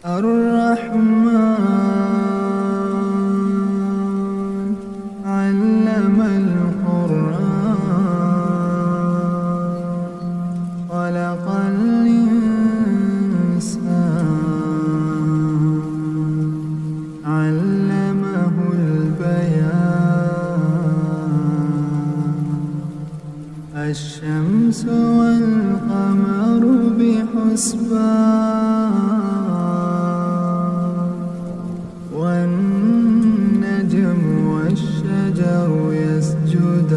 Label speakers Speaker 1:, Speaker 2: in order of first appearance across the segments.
Speaker 1: الرحمن علم القرآن خلق الإنسان علمه البيان الشمس والقمر بحسبان والنجم والشجر يسجدان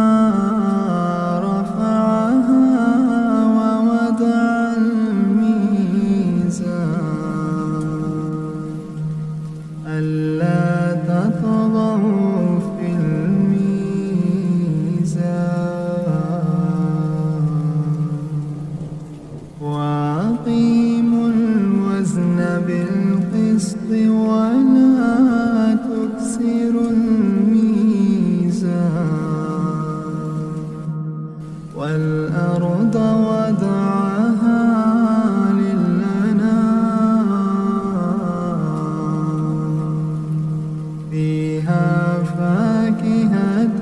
Speaker 1: والسماء رفعها ووضع الميزان ألا تطغوا في الميزان وأقيموا الوزن بالقسط ولا تكسروا الميزان والأرض وضعها للأنام فيها فاكهة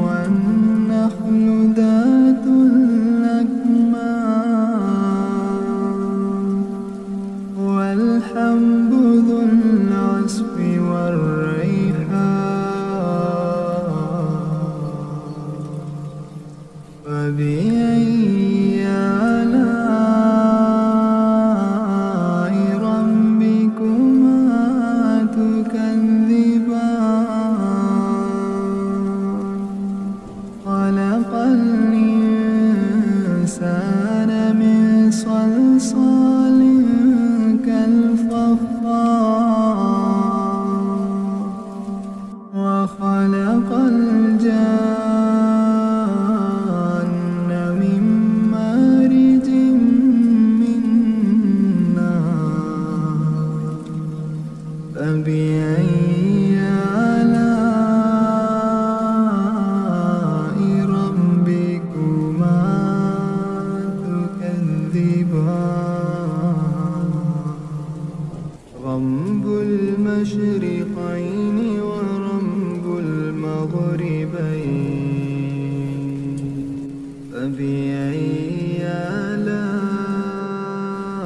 Speaker 1: والنخل ذات الأكمام والحب ذو العصف والريحان فبأي آلاء ربكما تكذبان خلق الإنسان من صلصال كالفخار وخلق الجان من مارج من نار فبأي آلاء ربكما تكذبان رب المشرقين ورب المغربين فبأي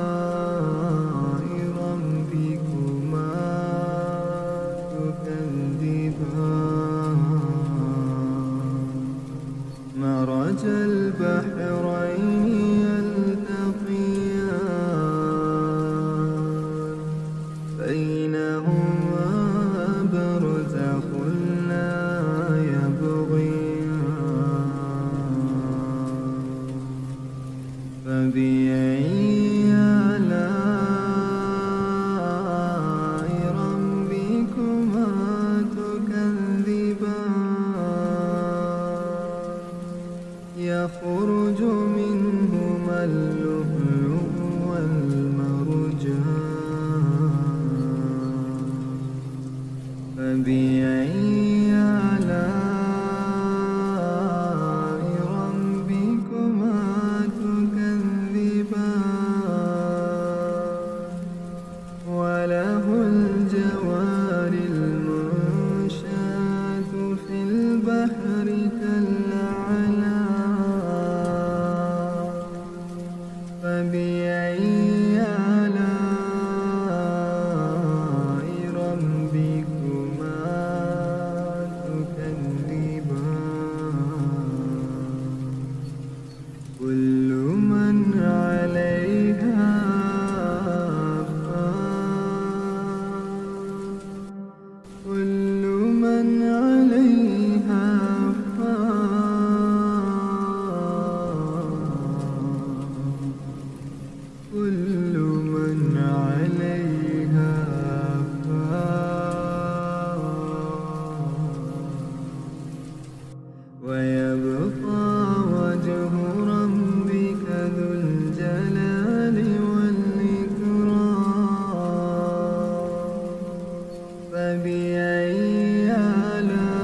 Speaker 1: آلاء ربكما تكذبان مرج البحرين يلتقيان بينهما برزخ لا يبغيان فبأي آلاء ربكما تكذبان يخرج منهما اللؤلؤ والمرجان فبأي آلاء ربكما تكذبان وله الجوار المنشآت في البحر كالأعلام فبأي آلاء ربكما تكذبان كل من عليها فان كل من عليها فان كل من عليها فان ويبقى وجه ربك ذو الجلال والإكرام فبأي آلاء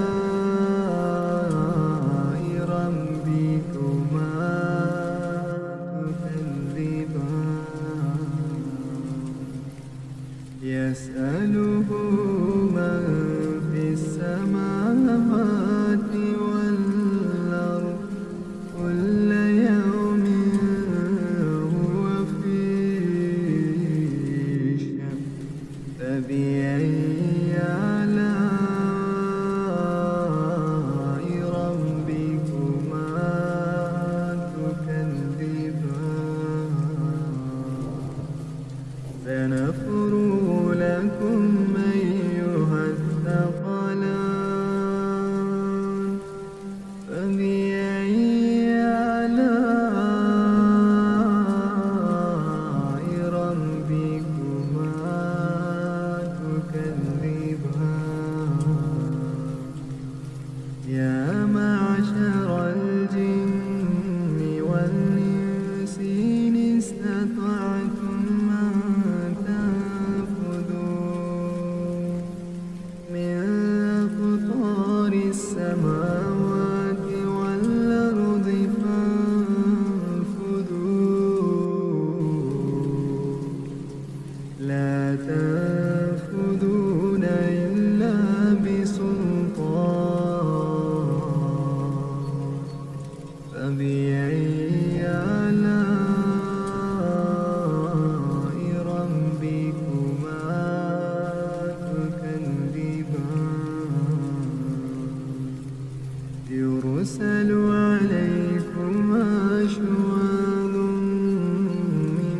Speaker 1: السماوات والأرض فانفذوا لا تنفذون إلا بسلطان فبأي آلاء ربكما تكذبان يرسل عليكما شواظ من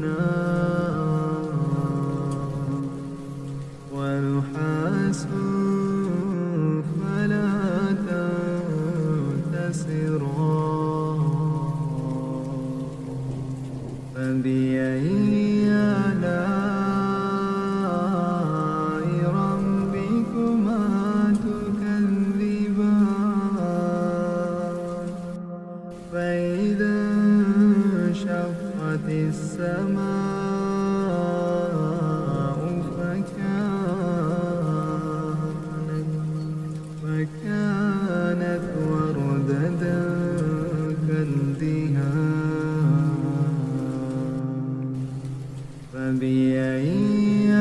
Speaker 1: نار ونحاس فلا تنتصران فبأي آلاء ربكما تكذبان فإذا انشقت السماء فكانت وردة كالدهان فبأي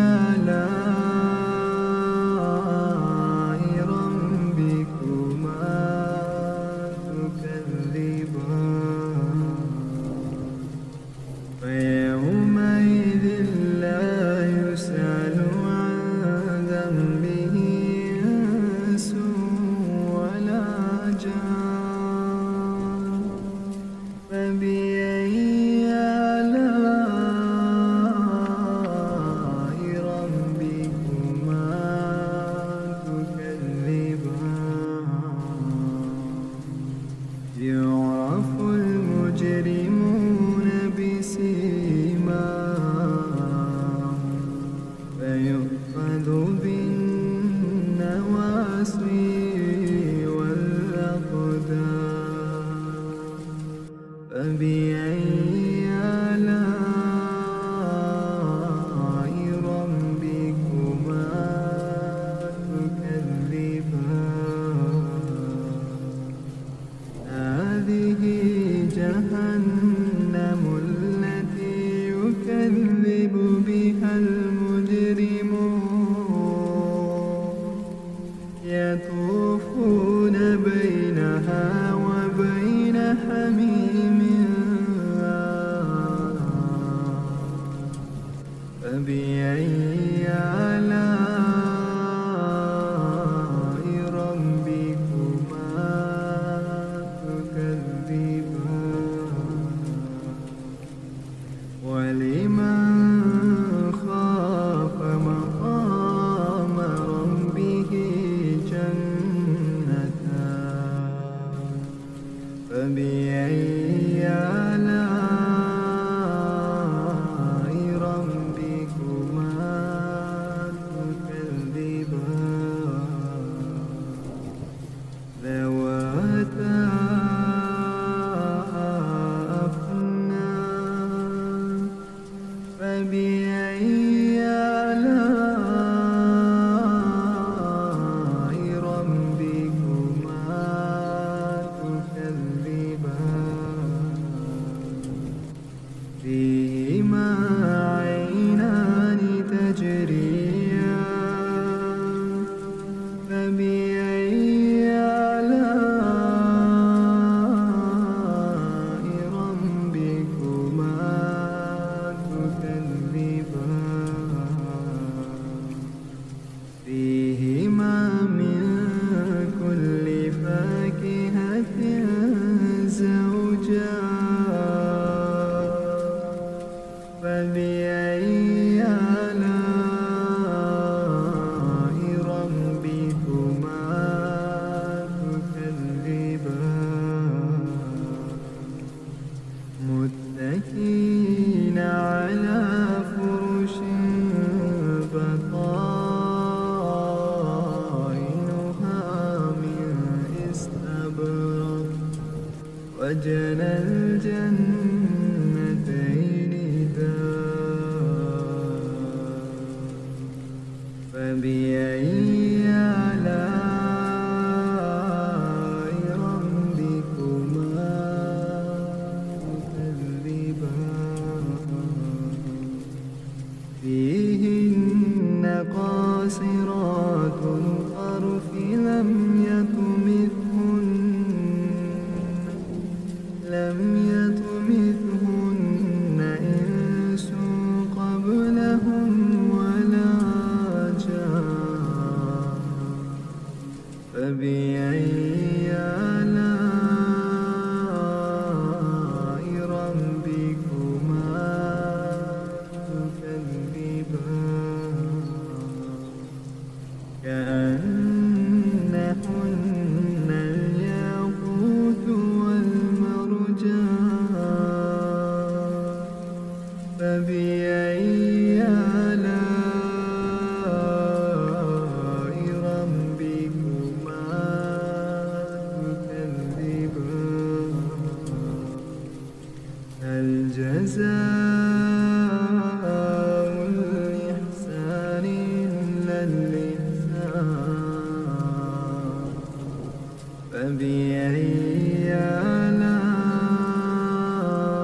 Speaker 1: آلاء ربكما تكذبان فيومئذ لا يسأل عن ذنبه إنس ولا جان فبأي آلاء ربكما تكذبان يعرف المجرمون بسيماهم فيؤخذ بالنواصي والأقدام فبأي آلاء ربكما تكذبان هذه جهنم التي يكذب بها المجرمون يطوفون بينها وبين حميم فبأي آلاء ربكما تكذبان ولمن خاف مقام ربه جنتان فبأي آلاء ربكما تكذبان ذواتا أفنان فبأي آلاء ربكما تكذبان فيهما عينان تجريان فبأي آلاء ربكما تكذبان فيهما من كل فاكهة زوجان فبأي آلاء ربكما تكذبان متكئين على فرش بطائنها من استبرق وجنى الجنتين دان فبأي آلاء فبأي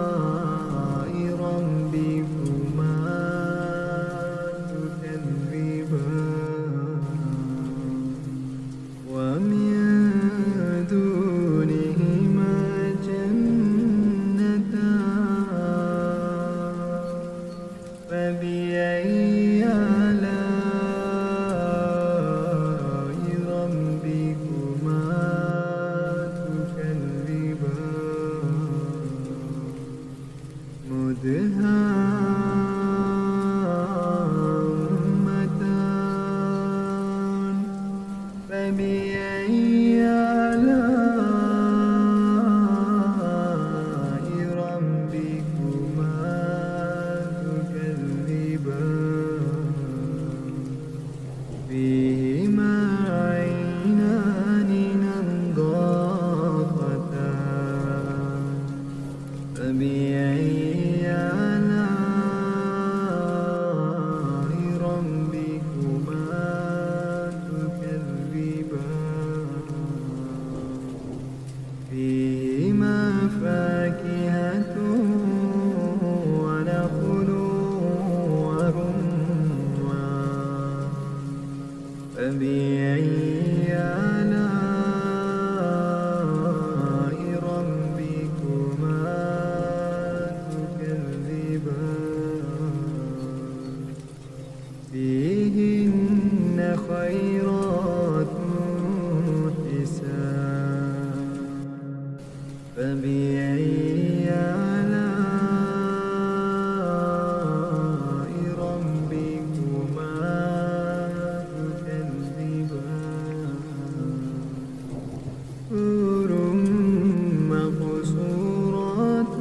Speaker 1: آلاء ربكما تكذبان ومن دونهما جنتان فبأي آلاء ربكما مدهامتان فبأي آلاء ربكما تكذبان فيهما عينان نضاختان فبأي آلاء ربكما تكذبان فيهما فاكهة ونخل ورمان فبأي آلاء ربكما تكذبان فيهن خيرات حسان فبأي آلاء ربكما تكذبان حور مقصورات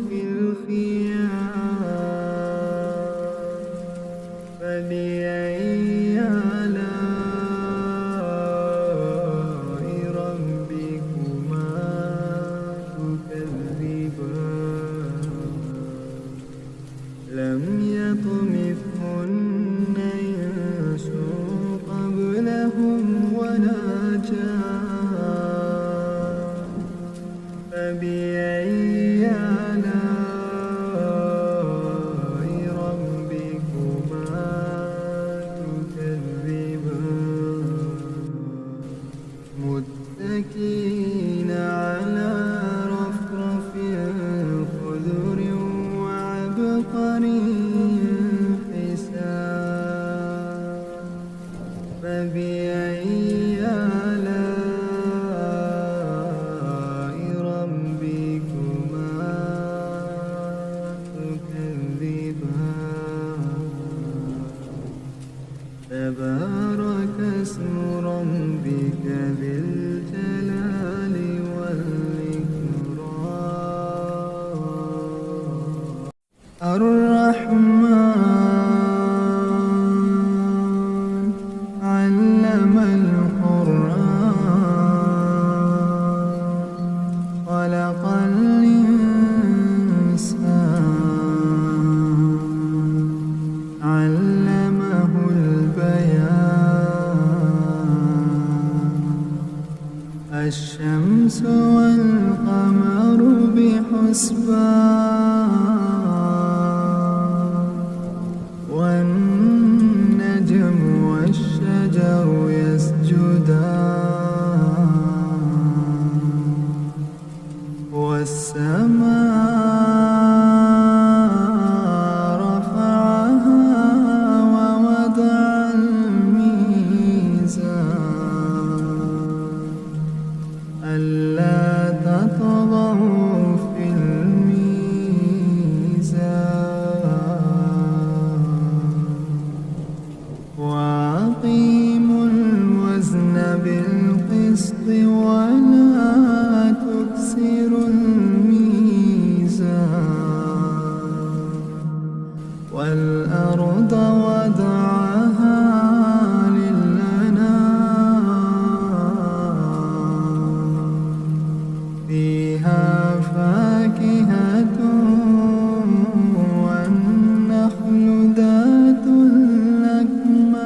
Speaker 1: في الخيام فبأي آلاء ربكما تكذبان لم يطمثهن إنس قبلهم ولا جان فبأي آلاء ربكما تكذبان متكئين على رفرف خضر وعبقري حسان فبأي آلاء ربكما تكذبان تبارك اسم ربك ذي الجلال والإكرام الرحمن علم القرآن خلق الإنسان علمه البيان الشمس والقمر بحسبان والنجم والشجر يسجدان والسماء رفعها ووضع الميزان ألا تطغوا في الميزان وأقيموا الوزن بالقسط ولا تكسروا الميزان والأرض وضعها للأنام فيها فاكهة والنخل ذات الأكمام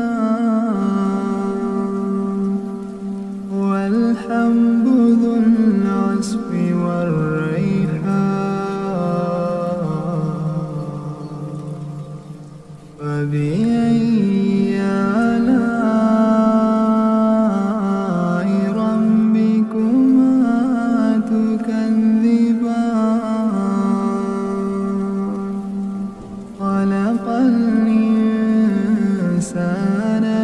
Speaker 1: والحب ذو العصف والريحان فبأي آلاء ربكما تكذبان خلق الإنسان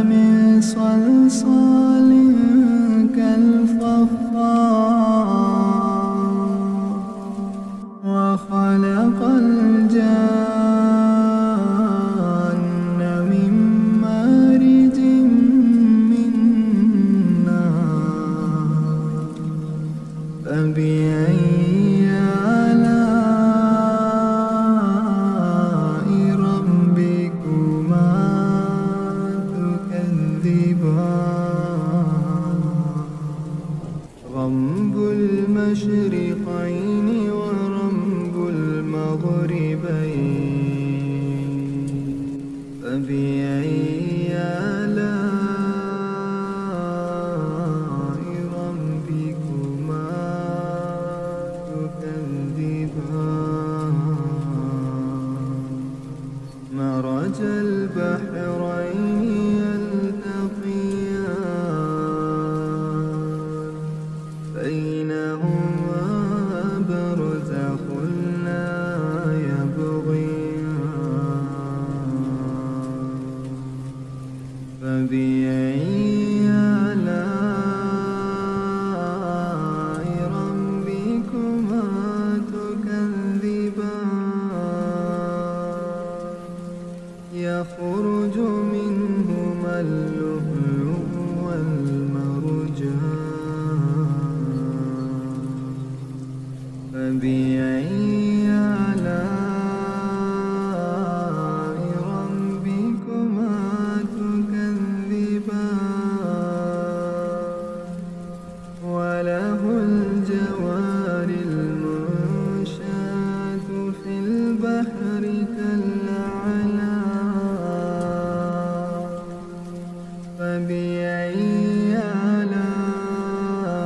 Speaker 1: من صلصال كالفخار وخلق الجان من مارج من نار فبأي آلاء ربكما تكذبان رب المشرقين ورب المغربين فبأي آلاء ربكما تكذبان مرج البحرين يلتقيان بينهما برزخ لا يبغيان فبأي آلاء ربكما تكذبان يخرج منهما اللؤلؤ والمرجان فبأي آلاء ربكما تكذبان وله الجوار المنشآت في البحر كالأعلام فبأي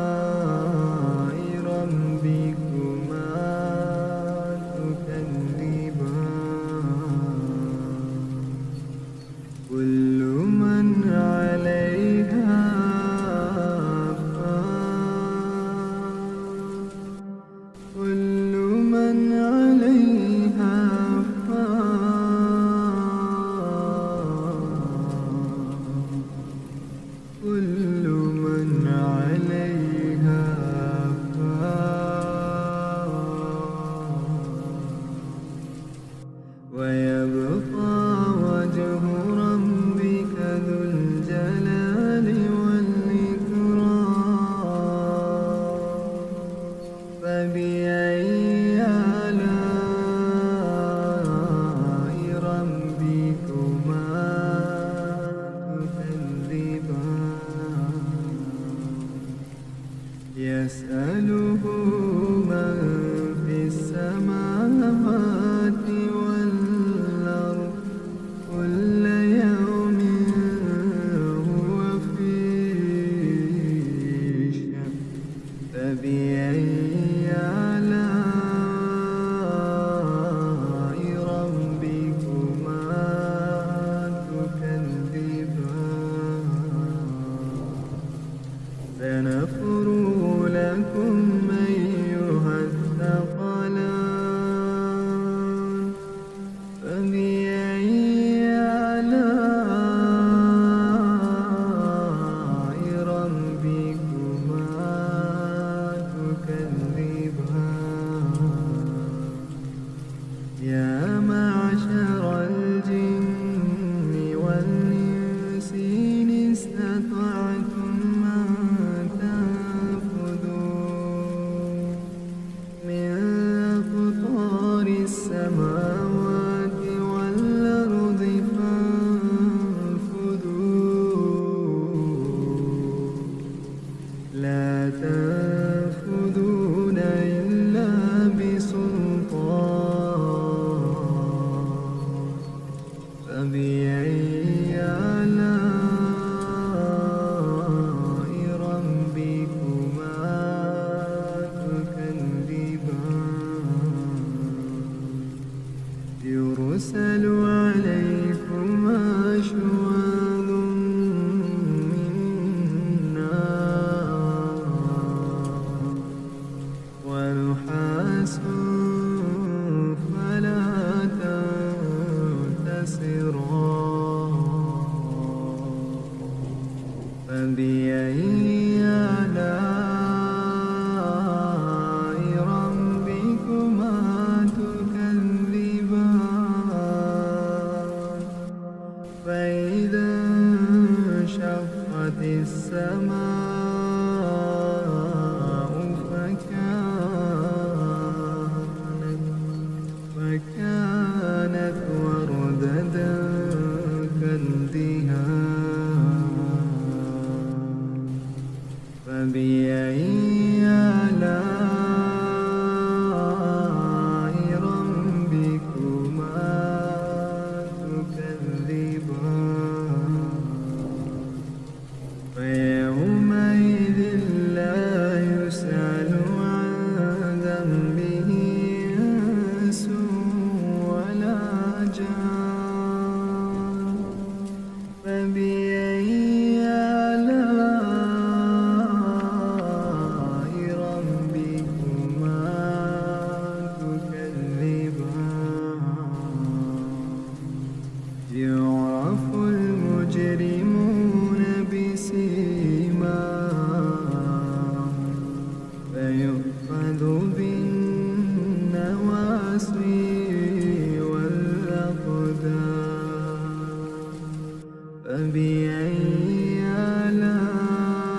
Speaker 1: آلاء ربكما تكذبان كل من عليها فان كل من عليها فان كل من عليها فان ويبقى وجه ربك ذو الجلال والإكرام فبأي آلاء ربكما تكذبان يسأله من في السماوات والأرض كل يوم هو في شأن فبأي آلاء ربكما تكذبان سنفرغ لكم أيها الثقلان فبأي آلاء ربكما تكذبان يا معشر الجن والإنس إن استطعتم أن تنفذوا من أقطار السماوات والأرض فانفذوا لا تنفذون إلا بسلطان فبأي آلاء ربكما فبأي آلاء ربكما تكذبان فيومئذ لا يسأل عن ذنبه إنس ولا جان فبأي آلاء ربكما تكذبان يعرف المجرمون بسيماهم فيؤخذ بالنواصي والأقدام فبأي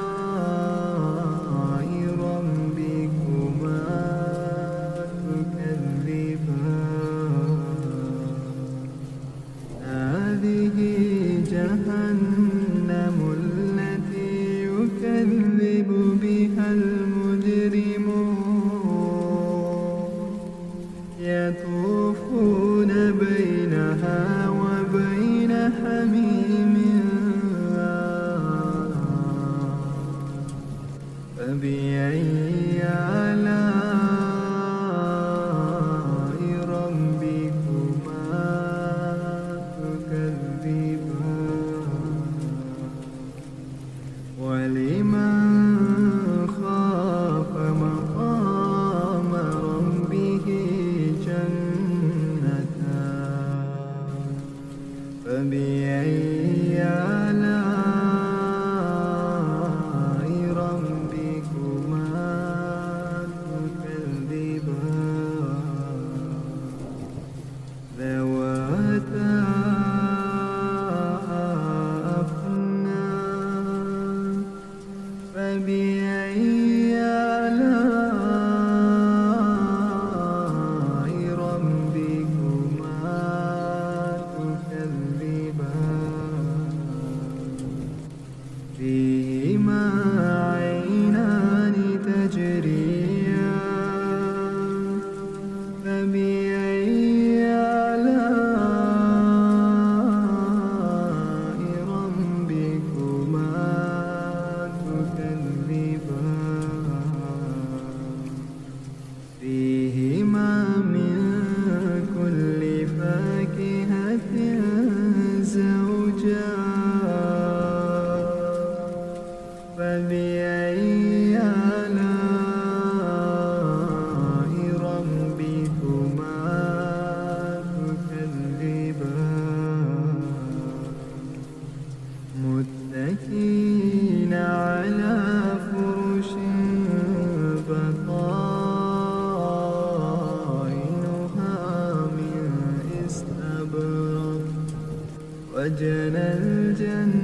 Speaker 1: آلاء ربكما تكذبان هذه جهنم التي يكذب بها المجرمون يطوفون بينها وبين حميم فبأي آلاء ربكما تكذبان ولمن خاف مقام ربه جنتان فبأي آلاء ربكما تكذبان ذواتا أفنان فبأي آلاء ربكما تكذبان فيهما عينان تجريان فبأي آلاء ربكما تكذبان فيهما من كل فاكهة زوجان فبأي آلاء ربكما تكذبان متكئين على فرش بطائنها من استبرق وجنى الجنتين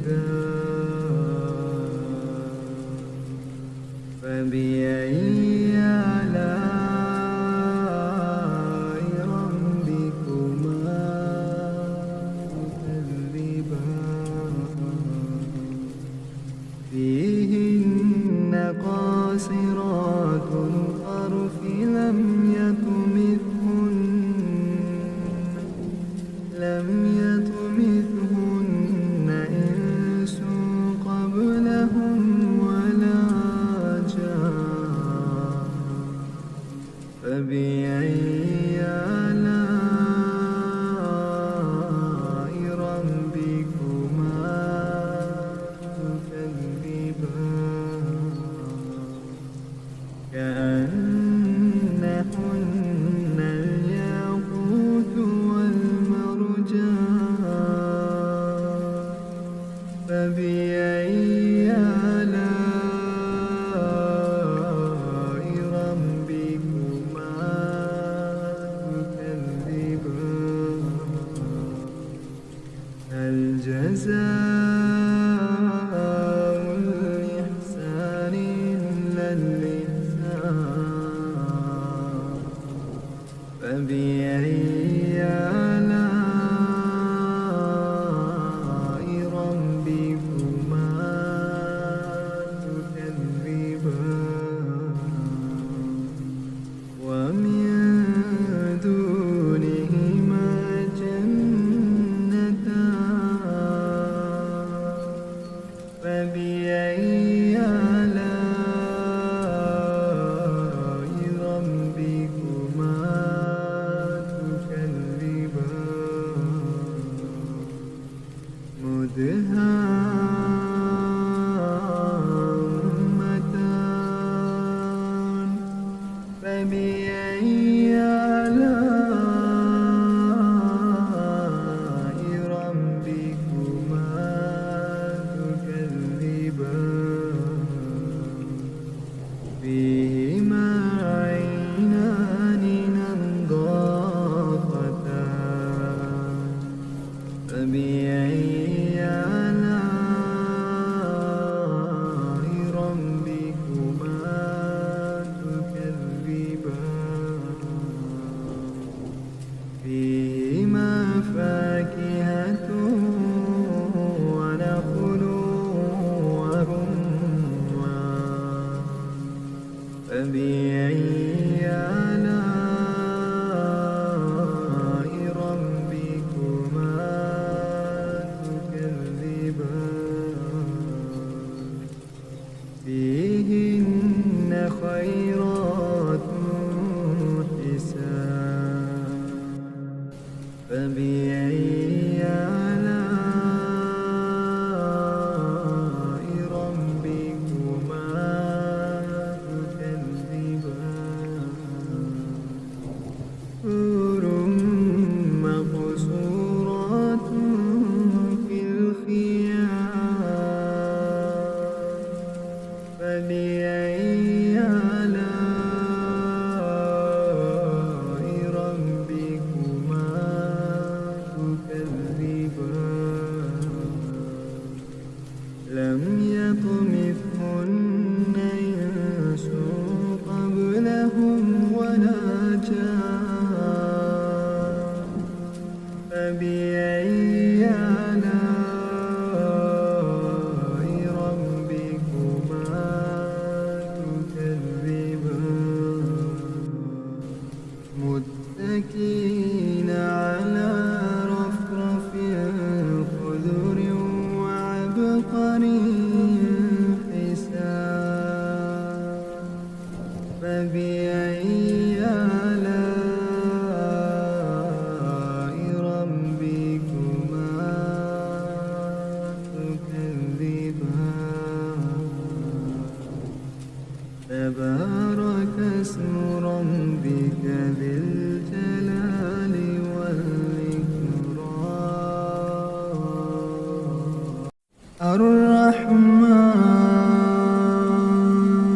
Speaker 1: دان فبأي آلاء ربكما تكذبان فيهن قاصرات الطرف لم يطمثهن إنس قبلهم ولا جان فبأي آلاء ربكما تكذبان فيهن خيرات حسان فبأي آلاء ربكما تكذبان حور مقصورات في الخيام فبأي آلاء ربكما تكذبان لم يطمثهن إنس قبلهم ولا جان فبأي آلاء ربكما تكذبان متكئين على رفرف خضر وعبقري حسان فبأي آلاء ربكما تكذبان تبارك اسم ربك ذي الجلال والإكرام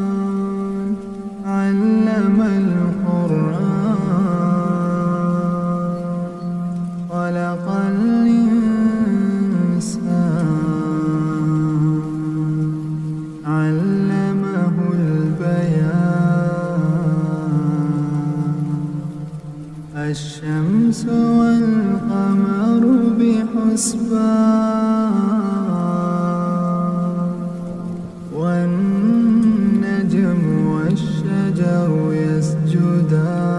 Speaker 1: الرحمن علم القرآن خلق الإنسان علمه البيان الشمس والقمر بحسبان والنجم والشجر يسجدان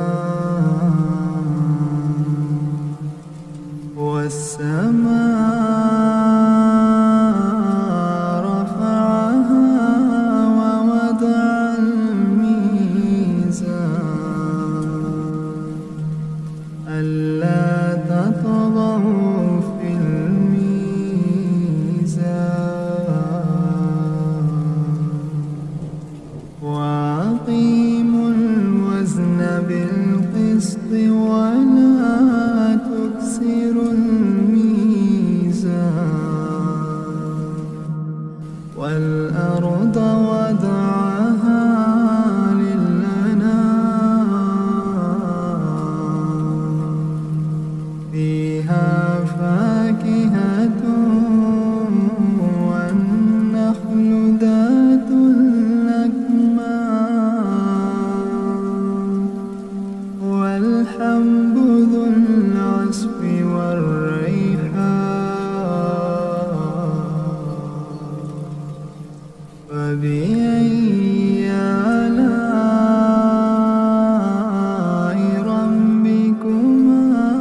Speaker 1: والسماء رفعها ووضع الميزان ألا تطغوا في الميزان وأقيموا الوزن بالقسط ولا تكسروا الميزان والأرض وضعها للأنام فيها فاكهة والنخل ذات الأكمام والحب ذو العصف والريحان فبأي آلاء ربكما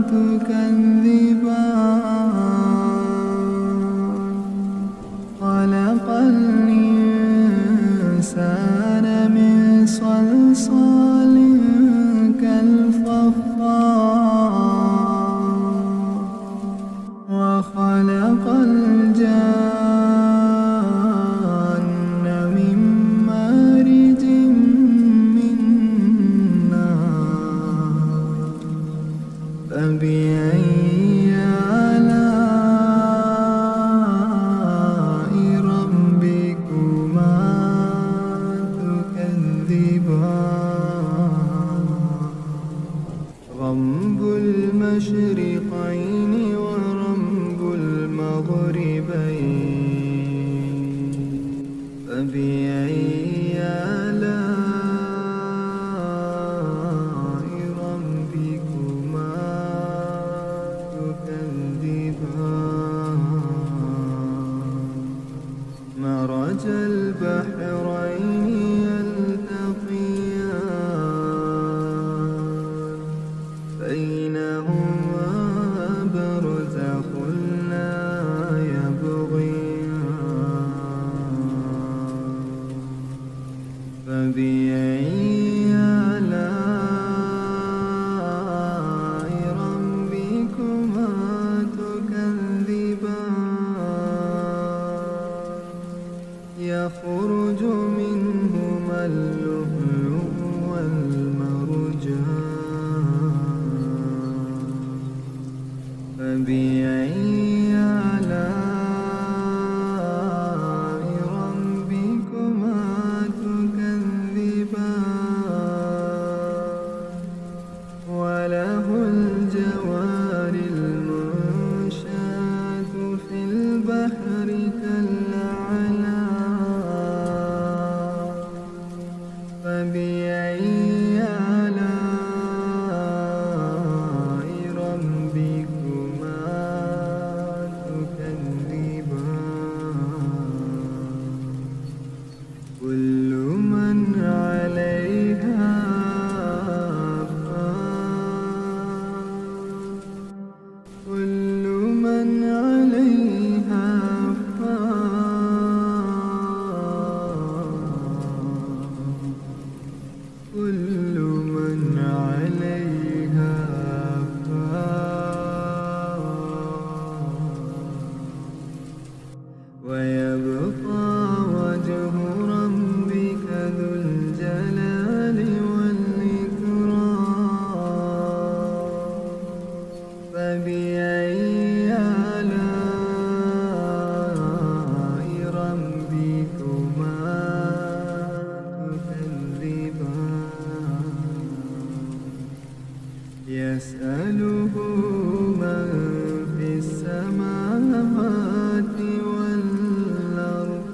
Speaker 1: تكذبان خلق الإنسان من صلصال كالفخار وخلق الجان من مارج من نار فبأي آلاء ربكما تكذبان رب المشرقين ورب المغربين فبأي آلاء ربكما تكذبان مرج البحرين يلتقيان بينهما برزخ لا يبغيان فبأي آلاء ربكما تكذبان يخرج منهما اللؤلؤ والمرجان فبأي آلاء ربكما تكذبان وله الجوار المنشآت في البحر كالأعلام فبأي آلاء ربكما تكذبان كل من عليها فان كل من عليها فان كل من عليها فان ويبقى وجه ربك ذو الجلال والإكرام فبأي آلاء ربكما تكذبان يسأله من في السماوات والأرض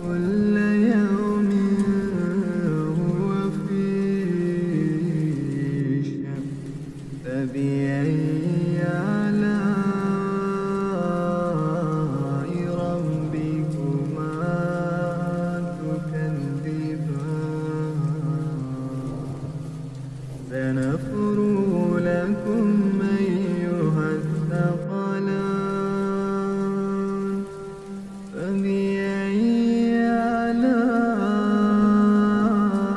Speaker 1: كل يوم هو في شأن فبأي آلاء ربكما تكذبان سنفرغ لكم أيها الثقلان فبأي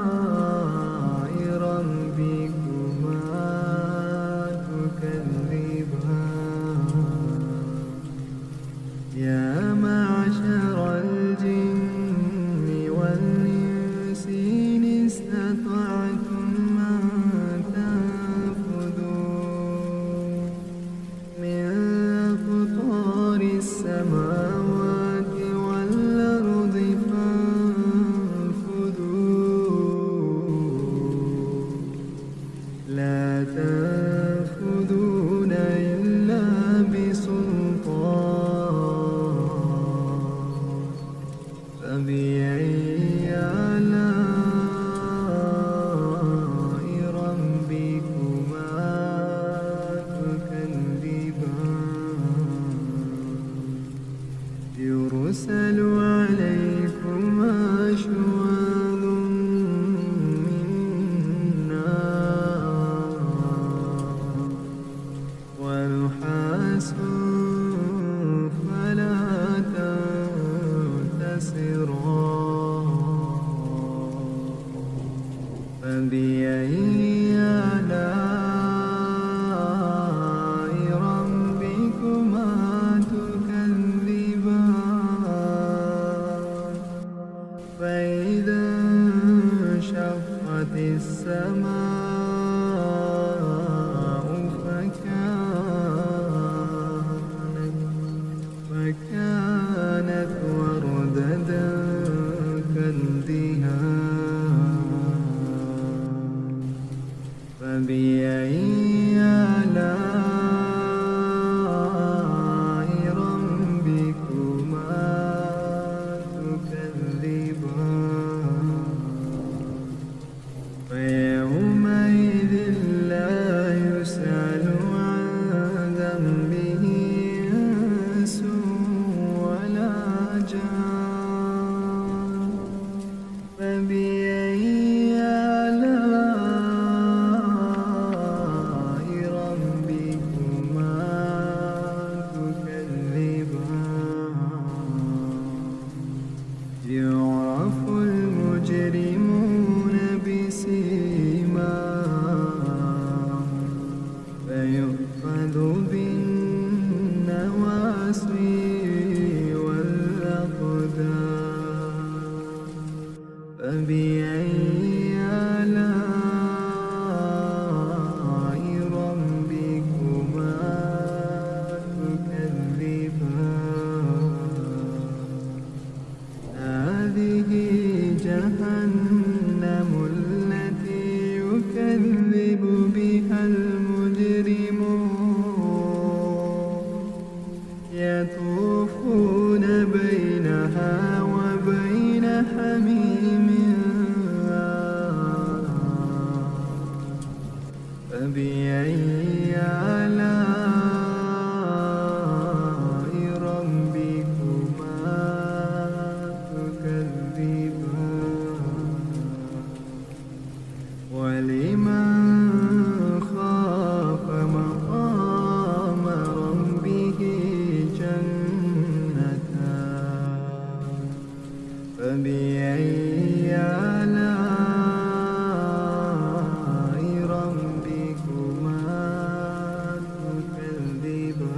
Speaker 1: آلاء ربكما تكذبان يا معشر الجن والإنس إن استطعتم أن تنفذوا من أقطار السماوات والأرض فانفذوا لا تنفذون إلا بسلطان فبأي آلاء ربكما تكذبان يرسل عليكما شواظ من نار ونحاس فلا تنتصران فبأي آلاء ربكما تكذبان فإذا انشقت السماء فكانت وردة كالدهان فبأي آلاء ربكما تكذبان فيومئذ فبأي آلاء ربكما تكذبان هذه جهنم التي يكذب بها المجرمون يطوفون بينها وبين حميم فبأي آلاء ربكما تكذبان ولمن خاف مقام ربه جنتان فبأي آلاء ربكما تكذبان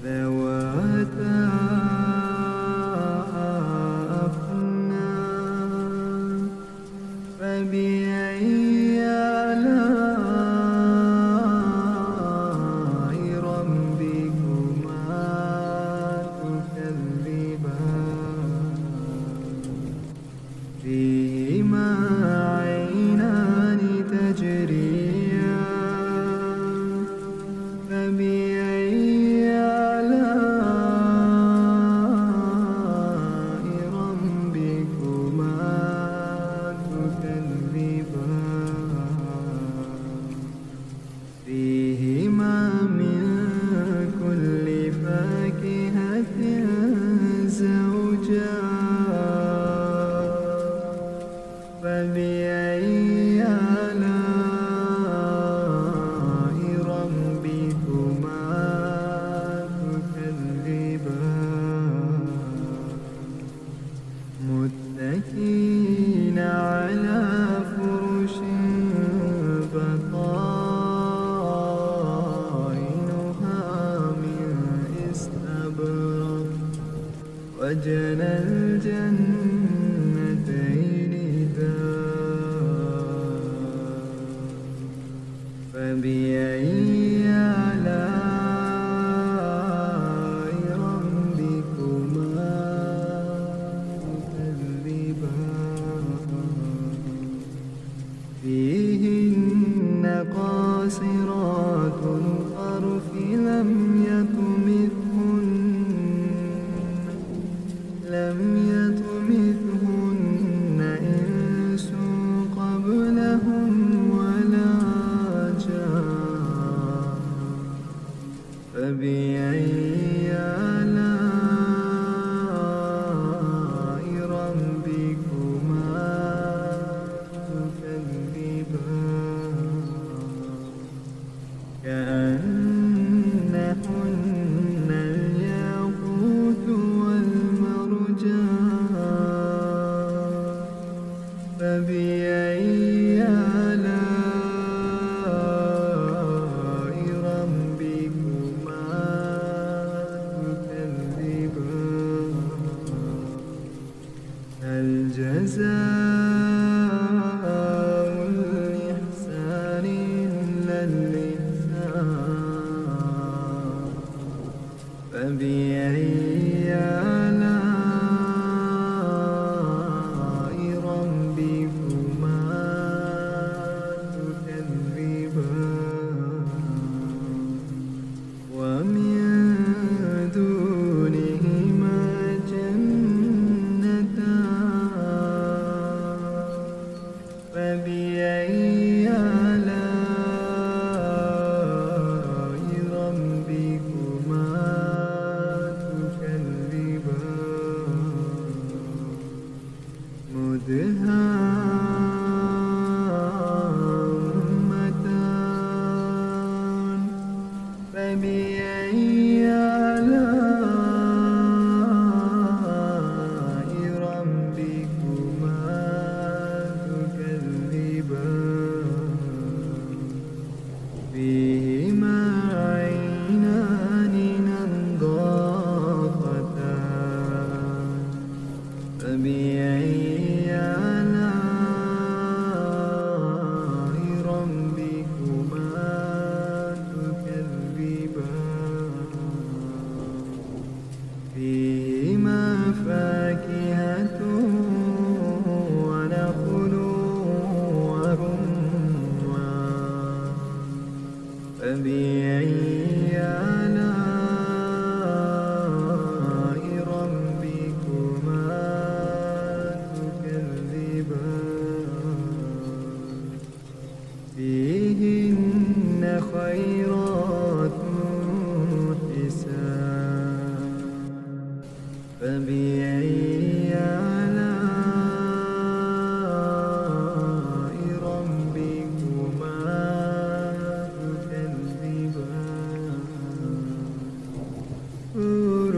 Speaker 1: ذواتا أفنان فبأي آلاء ربكما تكذبان فيهما عينان تجريان فبأي آلاء ربكما تكذبان فيهما من كل فاكهة زوجان فبأي آلاء ربكما تكذبان متكئين على فرش بطائنها من استبرق وجنى الجنتين دان فبأي آلاء ربكما تكذبان فيهن قاصرات الطرف لم يطمثهن إنس قبلهم ولا جان فبأي آلاء ربكما تكذبان كأنهن الياقوت والمرجان فبأي آلاء ربكما تكذبان فيهما فاكهة ونخل ورمان فبأي آلاء ربكما تكذبان فيهن خيرات حسان فبأي آلاء ربكما تكذبان حور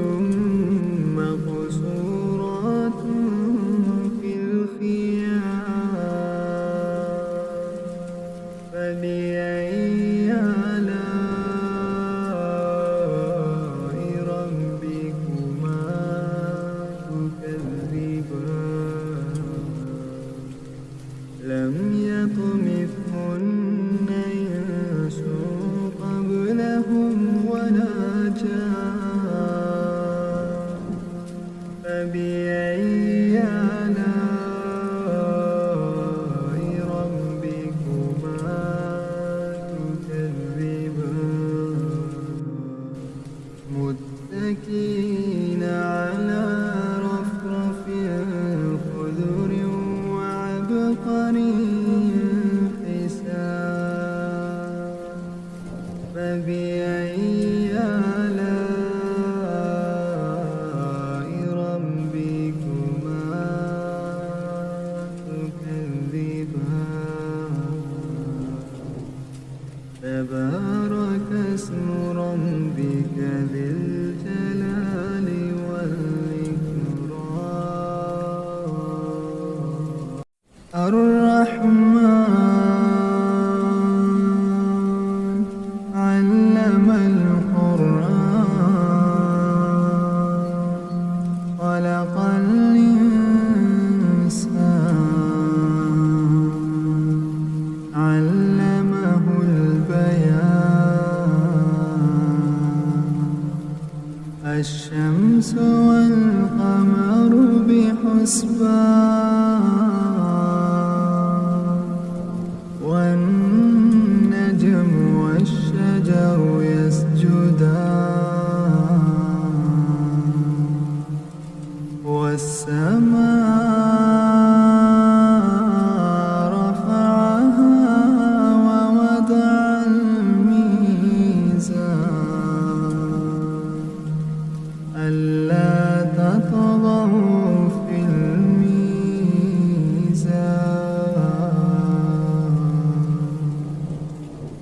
Speaker 1: مقصورات في الخيام فبأي آلاء ربكما تكذبان لم يطمثهن إنس قبلهم ولا جان فبأي آلاء ربكما تكذبان متكئين على رفرف خضر وعبقري حسان فبأي آلاء ربكما تكذبان تبارك اسم ربك ذي الجلال والإكرام الرحمن علم القرآن خلق الإنسان علمه البيان الشمس والقمر بحسبان والنجم والشجر يسجدان والسماء رفعها ووضع الميزان ألا تطغوا في الميزان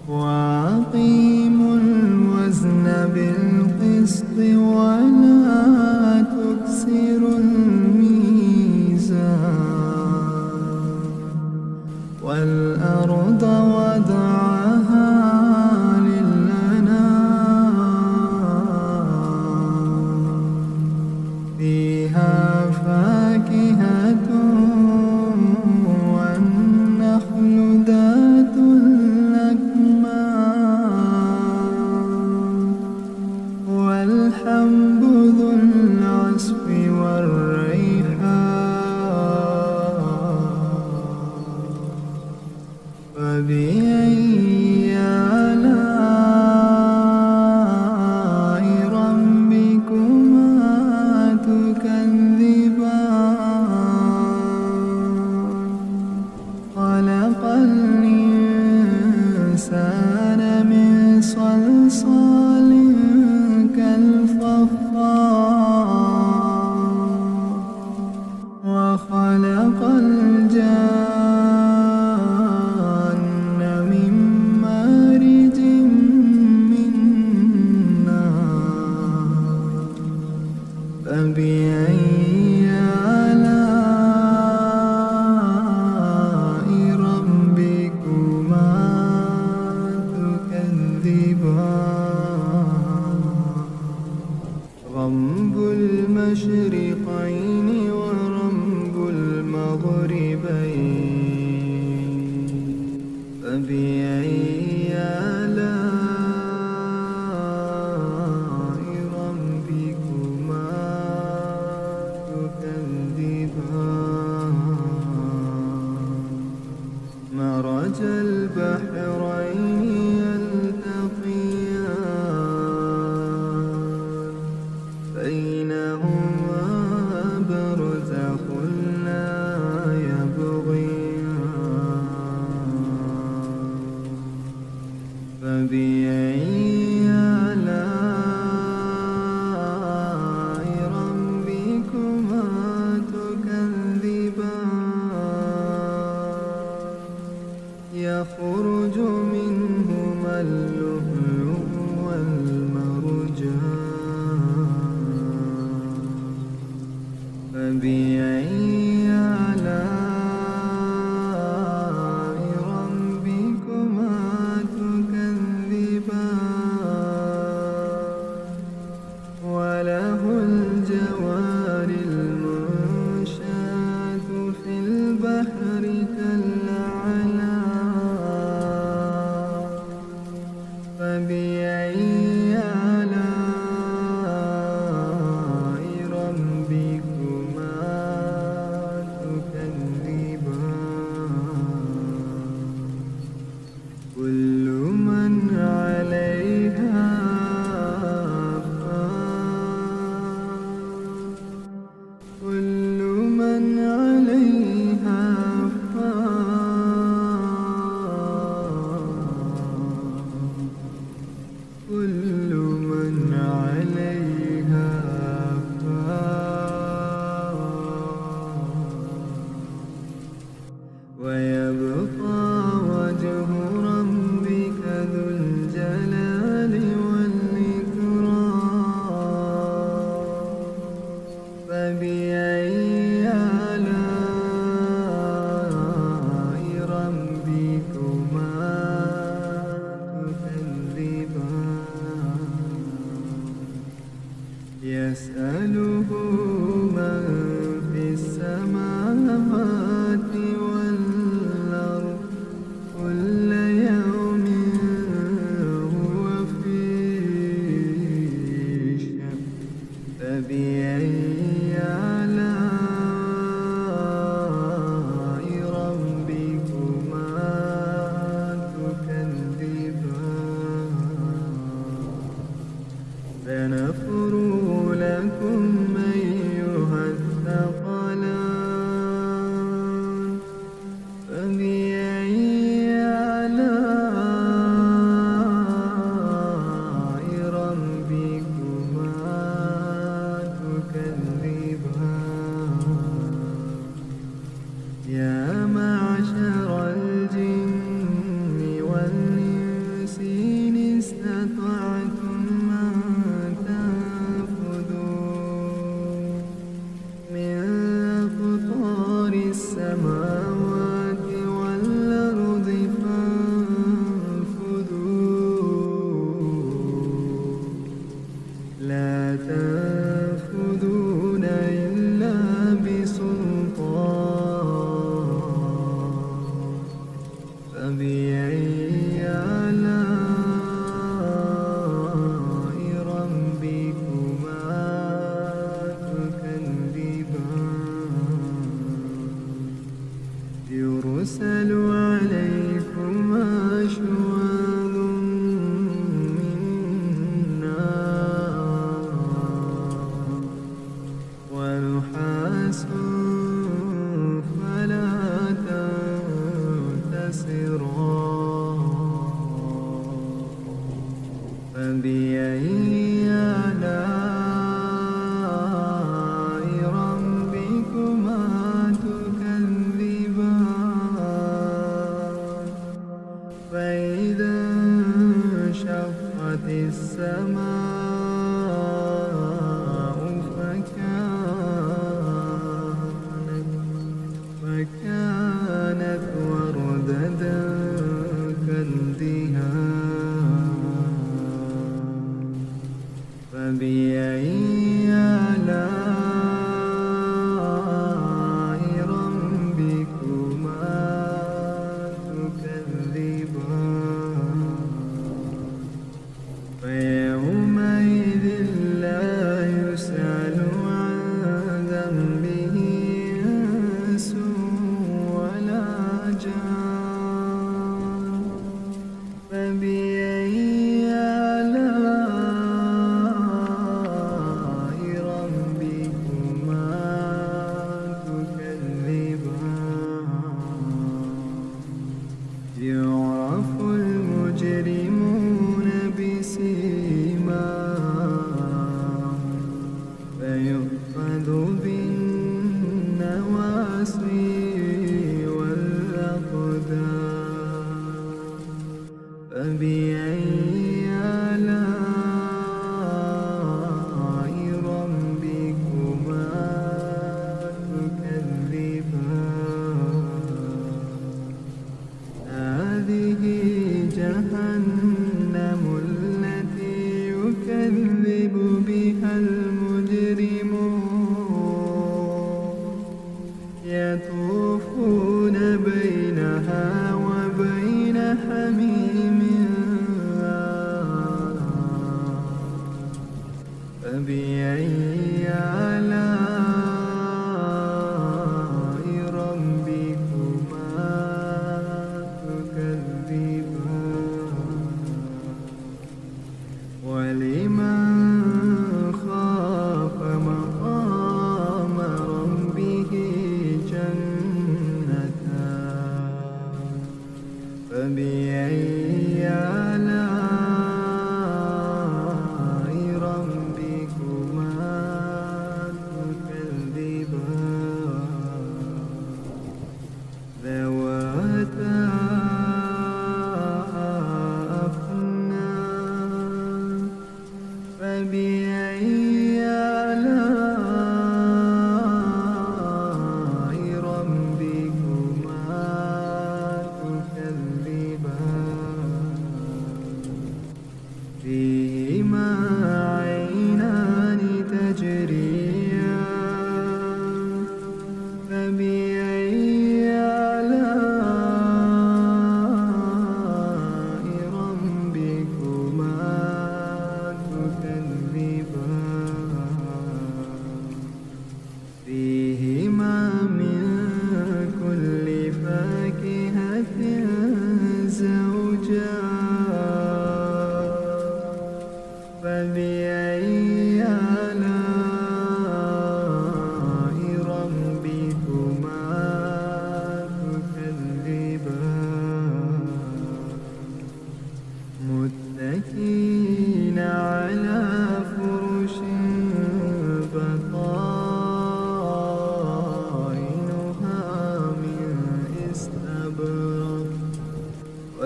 Speaker 1: وأقيموا الوزن بالقسط ولا تكسروا الميزان والأرض وضعها للأنام فيها فاكهة والنخل ذات الأكمام والحب ذو العصف والريحان فبأي آلاء ربكما تكذبان خلق الإنسان من صلصال كالفخار وخلق الجان من مارج من نار فبأي آلاء ربكما تكذبان رب المشرقين ورب فبأي آلاء ربكما تكذبان وله الجوار المنشآت في البحر كالأعلام فبأي آلاء ربكما تكذبان كل من عليها فان كل من عليها فان كل من عليها فان ويبقى وجه ربك ذو الجلال والإكرام فبأي آلاء ربكما تكذبان يسأله من في السماوات والأرض كل يوم هو في شأن فبأي آلاء ربكما تكذبان سنفرغ لكم أيها الثقلان فبأي آلاء ربكما تكذبان يا معشر الجن والإنس إن استطعتم أن تنفذوا من أقطار السماوات والأرض فانفذوا لا تنفذون إلا بسلطان فبأي آلاء ربكما تكذبان يرسل عليكما شواظ من نار ونحاس فلا تنتصران فبأي آلاء ربكما تكذبان فإذا انشقت السماء فكانت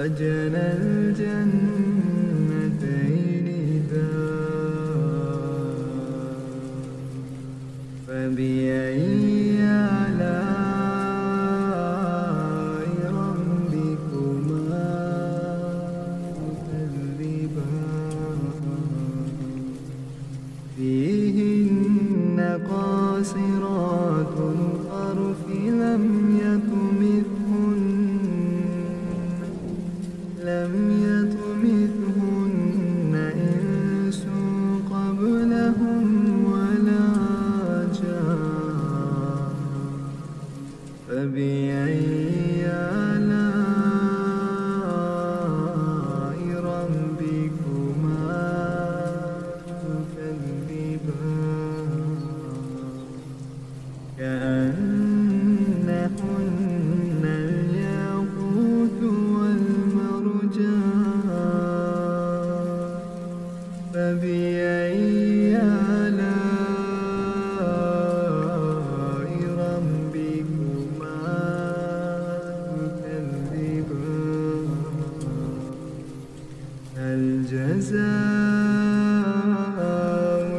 Speaker 1: وجنى الجنتين دار فبأي آلاء ربكما تكذبان فيهن قاصرات الطرف لم يطمثهن إنس قبلهم ولا جان فبأي آلاء ربكما تكذبان كأنهن الياقوت والمرجان فبأي آلاء ربكما تكذبان هل جزاء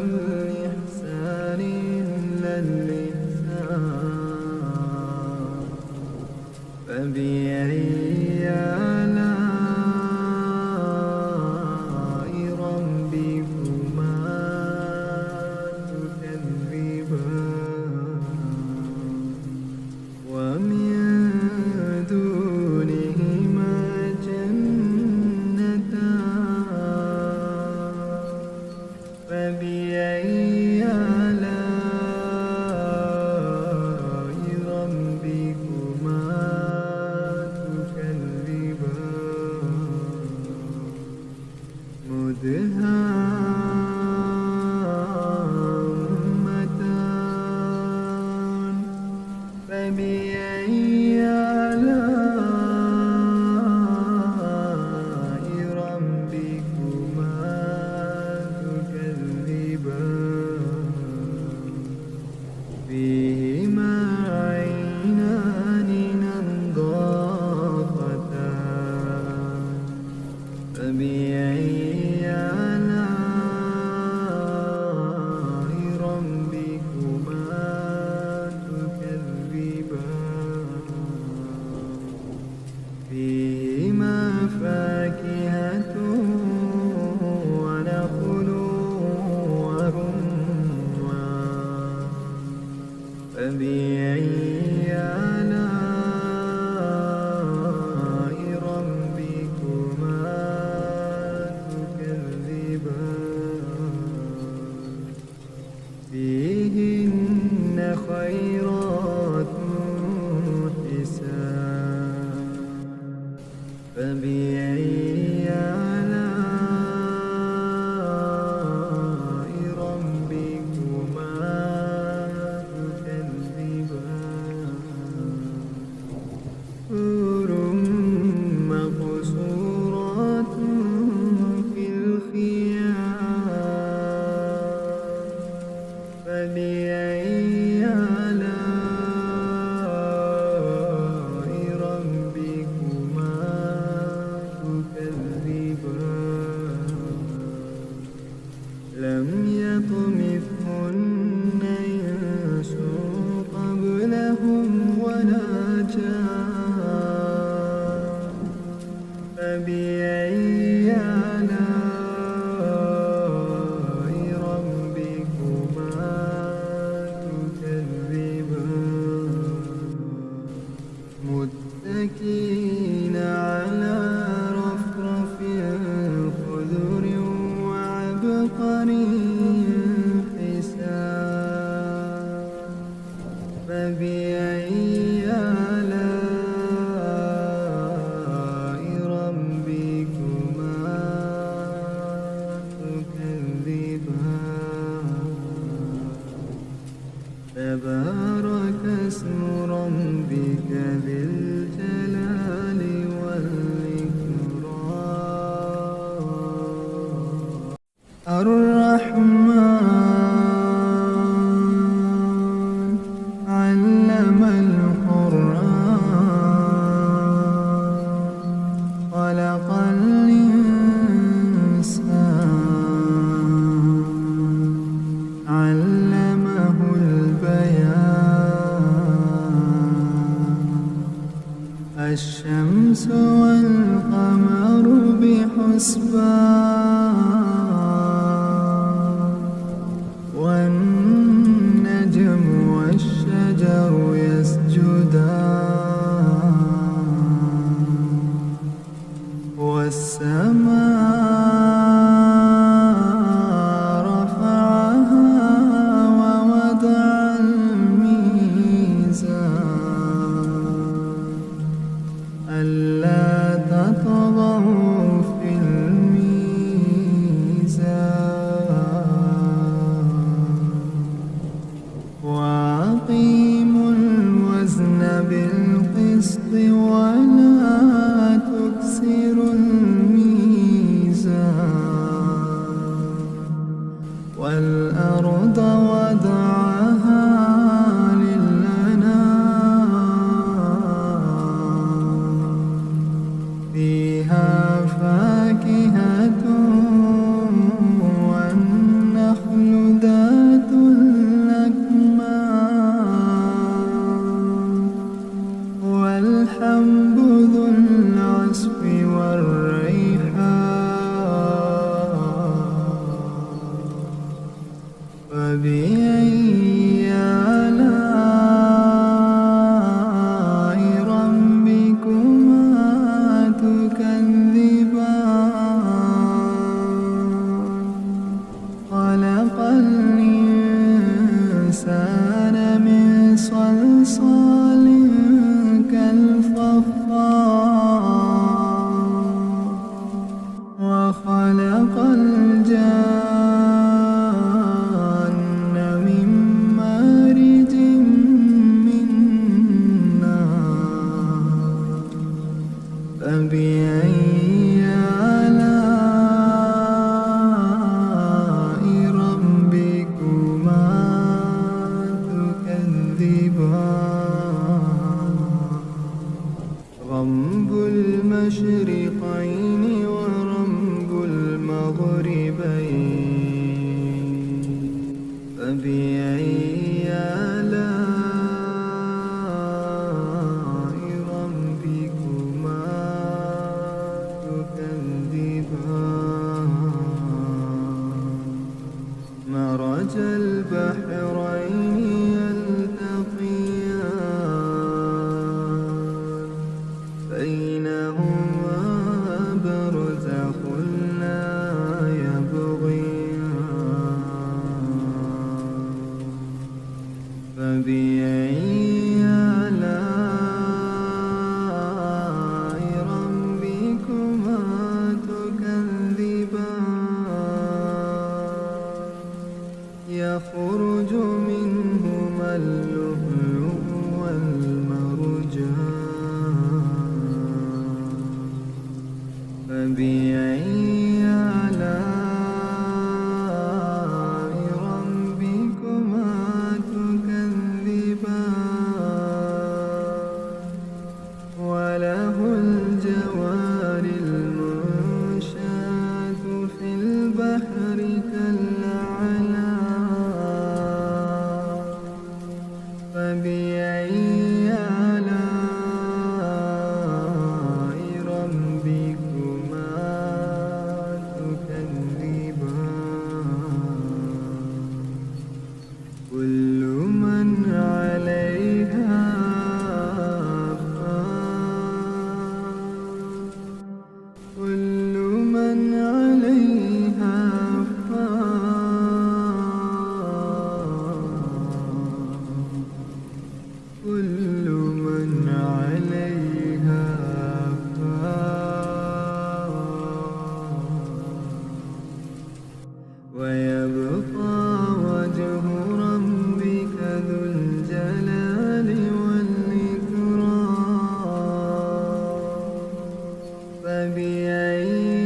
Speaker 1: الإحسان إلا الإحسان فبأي آلاء ربكما تكذبان ومن دونهما جنتان فبأي آلاء ربكما تكذبان مدهامتان فبأي آلاء ربكما تكذبان فيهما عينان نضاختان فبأي آلاء ربكما تكذبان فيهما فاكهة ونخل ورمان فبأي آلاء ربكما تكذبان فيهن خيرات حسان فبأي آلاء ربكما تكذبان حور مقصورات في الخيام فبأي آلاء ربكما تكذبان لم يطمثهن إنس قبلهم ولا جان فبأي آلاء ربكما تكذبان متكئين على رفرف خضر وعبقري حسان فبأي آلاء ربكما تكذبان تبارك اسم ربك ذي الجلال والإكرام الرحمن علم القرآن خلق والبشر يسجدان والسماء رفعها ووضع الميزان ألا تطغوا في الميزان وأقيموا الوزن بالقسط ولا تكسروا الميزان والأرض وضعها للأنام فيها فاكهة والنخل ذات الأكمام والحب ذو العصف والريحان فبأي آلاء ربكما تكذبان خلق الإنسان من صلصال كالفخار وخلق الجان من مارج من نار فبأي آلاء ربكما تكذبان رب المشرقين ورب المغربين فبأي آلاء ربكما تكذبان مرج البحرين يلتقيان بينهما برزخ لا يبغيان فبأي آلاء ربكما تكذبان يخرج منهما اللؤلؤ والمرجان فبأي آلاء ربكما تكذبان وله الجوار المنشآت في البحر كالأعلام فبأي آلاء ربكما تكذبان كل من عليها فان كل من عليها فان كل من عليها فان ويبقى وجه ربك ذو الجلال والإكرام فبأي